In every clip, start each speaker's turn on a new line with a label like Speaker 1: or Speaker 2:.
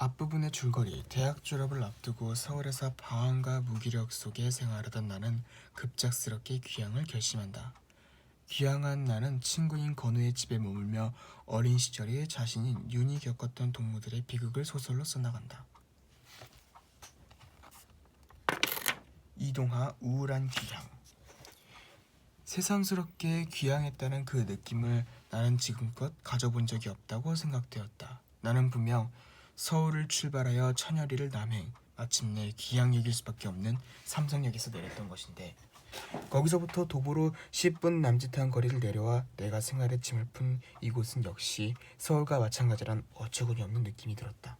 Speaker 1: 앞부분의 줄거리. 대학 졸업을 앞두고 서울에서 방황과 무기력 속에 생활하던 나는 급작스럽게 귀향을 결심한다. 귀향한 나는 친구인 건우의 집에 머물며 어린 시절에 자신인 윤이 겪었던 동무들의 비극을 소설로 써나간다. 이동하 우울한 귀향. 새삼스럽게 귀향했다는 그 느낌을 나는 지금껏 가져본 적이 없다고 생각되었다. 나는 분명 서울을 출발하여 천여리를 남행, 마침내 귀향역일 수밖에 없는 삼성역에서 내렸던 것인데, 거기서부터 도보로 10분 남짓한 거리를 내려와 내가 생활의 짐을 푼 이곳은 역시 서울과 마찬가지란 어처구니 없는 느낌이 들었다.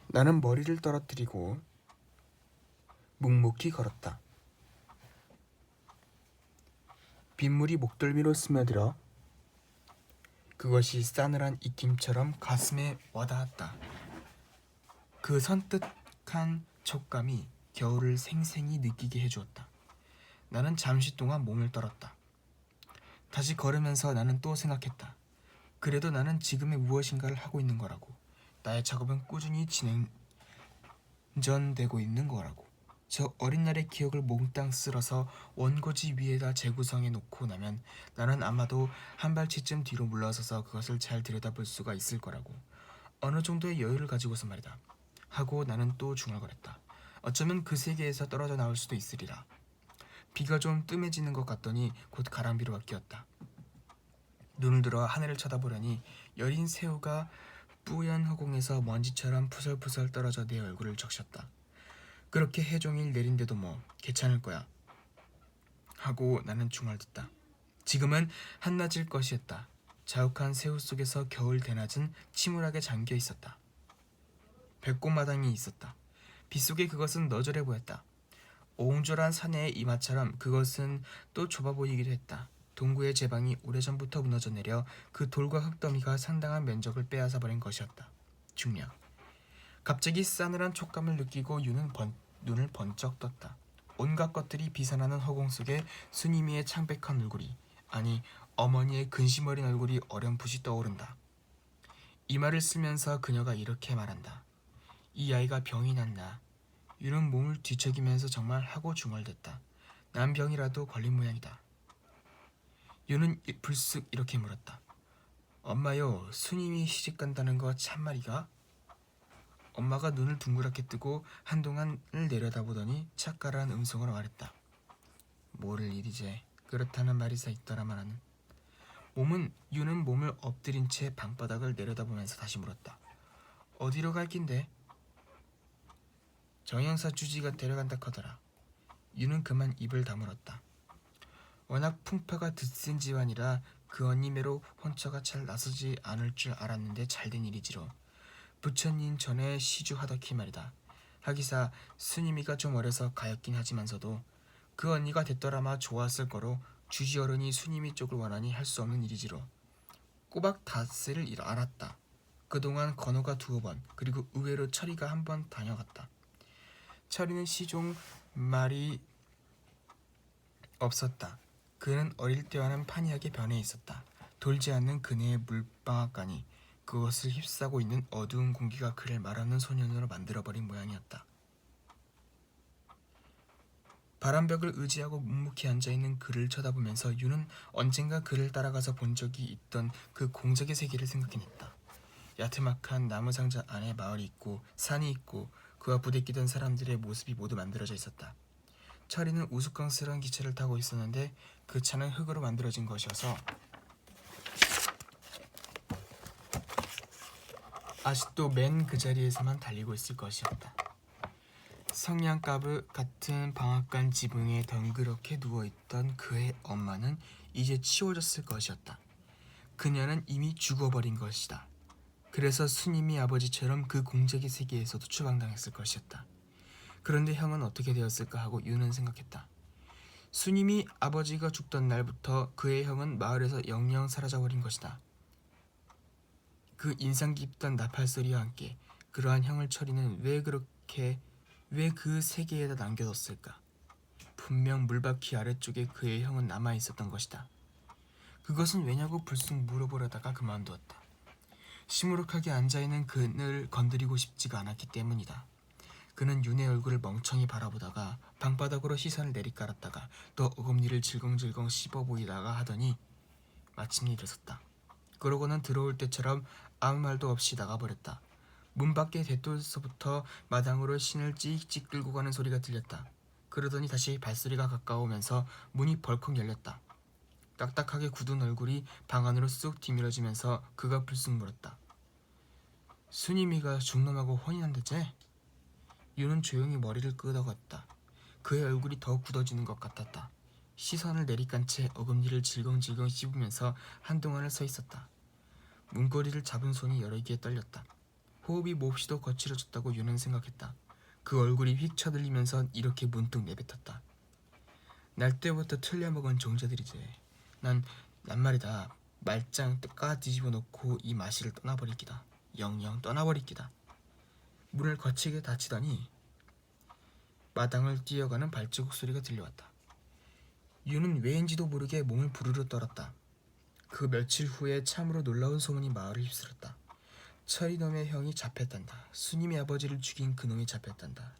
Speaker 1: 나는 머리를 떨어뜨리고 묵묵히 걸었다. 빗물이 목덜미로 스며들어 그것이 싸늘한 입김처럼 가슴에 와닿았다. 그 선뜻한 촉감이 겨울을 생생히 느끼게 해주었다. 나는 잠시 동안 몸을 떨었다. 다시 걸으면서 나는 또 생각했다. 그래도 나는 지금의 무엇인가를 하고 있는 거라고. 나의 작업은 꾸준히 진전되고 있는 거라고. 저 어린 날의 기억을 몽땅 쓸어서 원고지 위에다 재구성해 놓고 나면 나는 아마도 한 발치쯤 뒤로 물러서서 그것을 잘 들여다볼 수가 있을 거라고. 어느 정도의 여유를 가지고서 말이다. 하고 나는 또 중얼거렸다. 어쩌면 그 세계에서 떨어져 나올 수도 있으리라. 비가 좀 뜸해지는 것 같더니 곧 가랑비로 바뀌었다. 눈을 들어 하늘을 쳐다보려니 여린 새우가 뿌연 허공에서 먼지처럼 푸설푸설 떨어져 내 얼굴을 적셨다. 그렇게 해종일 내린데도 뭐 괜찮을 거야. 하고 나는 중얼댔다. 지금은 한낮일 것이었다. 자욱한 새우 속에서 겨울 대낮은 침울하게 잠겨 있었다. 배꼽마당이 있었다. 빗속에 그것은 너절해 보였다. 옹졸한 사내의 이마처럼 그것은 또 좁아 보이기도 했다. 동구의 제방이 오래전부터 무너져 내려 그 돌과 흙더미가 상당한 면적을 빼앗아 버린 것이었다. 중량. 갑자기 싸늘한 촉감을 느끼고 유는 눈을 번쩍 떴다. 온갖 것들이 비산하는 허공 속에 순이미의 창백한 얼굴이, 아니 어머니의 근심 어린 얼굴이 어렴풋이 떠오른다. 이 말을 쓰면서 그녀가 이렇게 말한다. 이 아이가 병이 났나? 유는 몸을 뒤척이면서 정말 하고 중얼댔다. 난 병이라도 걸린 모양이다. 유는 불쑥 이렇게 물었다. 엄마요, 순임이 시집간다는 거 참말이가? 엄마가 눈을 둥그랗게 뜨고 한동안을 내려다보더니 착가라는 음성으로 말했다. 모를 일이제. 그렇다는 말이사 있더라만 하는. 유는 몸을 엎드린 채 방바닥을 내려다보면서 다시 물었다. 어디로 갈 낀데? 정형사 주지가 데려간다 커더라. 유는 그만 입을 다물었다. 워낙 풍파가 드센 집안이라 그 언니 매로 혼처가 잘 나서지 않을 줄 알았는데 잘된 일이지로. 부처님 전에 시주하덕히 말이다. 하기사 스님이가 좀 어려서 가엾긴 하지만서도 그 언니가 됐더라마 좋았을 거로 주지 어른이 스님이 쪽을 원하니 할 수 없는 일이지로. 꼬박 닷새를 알았다. 그동안 건호가 2번 그리고 의외로 철이가 1번 다녀갔다. 철이는 시종 말이 없었다. 그는 어릴 때와는 판이하게 변해 있었다. 돌지 않는 그네의 물방앗간이 그것을 휩싸고 있는 어두운 공기가 그를 말없는 소년으로 만들어버린 모양이었다. 바람벽을 의지하고 묵묵히 앉아있는 그를 쳐다보면서 유는 언젠가 그를 따라가서 본 적이 있던 그 공적의 세계를 생각해냈다. 야트막한 나무상자 안에 마을이 있고 산이 있고 그와 부대끼던 사람들의 모습이 모두 만들어져 있었다. 철이는 우스꽝스러운 기차를 타고 있었는데 그 차는 흙으로 만들어진 것이어서 아직도 맨 그 자리에서만 달리고 있을 것이었다. 성냥가브 같은 방앗간 지붕에 덩그렇게 누워있던 그의 엄마는 이제 치워졌을 것이었다. 그녀는 이미 죽어버린 것이다. 그래서 순임이 아버지처럼 그 공작의 세계에서도 추방당했을 것이었다. 그런데 형은 어떻게 되었을까 하고 유는 생각했다. 순임이 아버지가 죽던 날부터 그의 형은 마을에서 영영 사라져버린 것이다. 그 인상 깊던 나팔소리와 함께 그러한 형을 철이는 왜 그 세계에다 남겨뒀을까? 분명 물바퀴 아래쪽에 그의 형은 남아있었던 것이다. 그것은 왜냐고 불쑥 물어보려다가 그만두었다. 시무룩하게 앉아있는 그를 건드리고 싶지가 않았기 때문이다. 그는 윤의 얼굴을 멍청이 바라보다가 방바닥으로 시선을 내리깔았다가 또 어금니를 질겅질겅 씹어 보이다가 하더니 마침내 일어섰다. 그러고는 들어올 때처럼 아무 말도 없이 나가버렸다. 문 밖의 대도서부터 마당으로 신을 찍찍 끌고 가는 소리가 들렸다. 그러더니 다시 발소리가 가까우면서 문이 벌컥 열렸다. 딱딱하게 굳은 얼굴이 방 안으로 쑥 뒤밀어지면서 그가 불쑥 물었다. 순임이가 중놈하고 혼인한대제? 윤은 조용히 머리를 끄덕였다. 그의 얼굴이 더 굳어지는 것 같았다. 시선을 내리깐 채 어금니를 질겅질겅 씹으면서 한동안을 서 있었다. 문고리를 잡은 손이 여러 개 떨렸다. 호흡이 몹시도 거칠어졌다고 윤은 생각했다. 그 얼굴이 휙 쳐들리면서 이렇게 문득 내뱉었다. 날 때부터 틀려먹은 종자들이지. 난 말이다. 말짱 까 뒤집어 놓고 이 마실을 떠나버릴기다. 영영 떠나버릴기다. 문을 거치게 닫히더니 마당을 뛰어가는 발자국 소리가 들려왔다. 윤은 왜인지도 모르게 몸을 부르르 떨었다. 그 며칠 후에 참으로 놀라운 소문이 마을을 휩쓸었다. 철이놈의 형이 잡혔단다. 수님이 아버지를 죽인 그놈이 잡혔단다.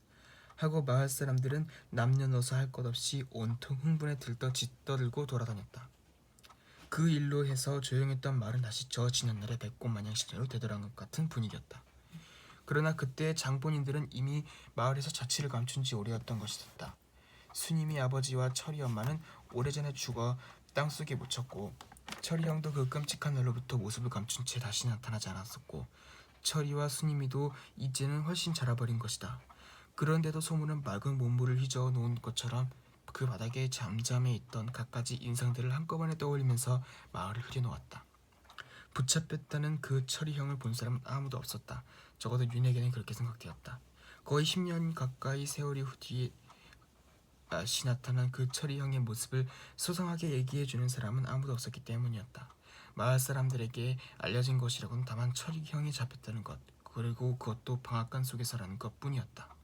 Speaker 1: 하고 마을 사람들은 남녀노소 할 것 없이 온통 흥분에 들떠 짓떠들고 돌아다녔다. 그 일로 해서 조용했던 마을은 다시 저 지난날의 배꼽마냥 시절로 되돌아간 것 같은 분위기였다. 그러나 그때의 장본인들은 이미 마을에서 자취를 감춘 지 오래였던 것이었다. 수님이 아버지와 철이 엄마는 오래전에 죽어 땅속에 묻혔고 철이 형도 그 끔찍한 날로부터 모습을 감춘 채 다시 나타나지 않았었고 철이와 수님이도 이제는 훨씬 자라버린 것이다. 그런데도 소문은 맑은 몸물을 휘저어 놓은 것처럼 그 바닥에 잠잠해 있던 갖가지 인상들을 한꺼번에 떠올리면서 마을을 흐려놓았다. 붙잡혔다는 그 철이 형을 본 사람은 아무도 없었다. 적어도 윤에게는 그렇게 생각되었다. 거의 10년 가까이 세월이 후 뒤에 다시 나타난 그 철이 형의 모습을 소상하게 얘기해주는 사람은 아무도 없었기 때문이었다. 마을 사람들에게 알려진 것이라고는 다만 철이 형이 잡혔다는 것, 그리고 그것도 방앗간 속에서라는 것뿐이었다.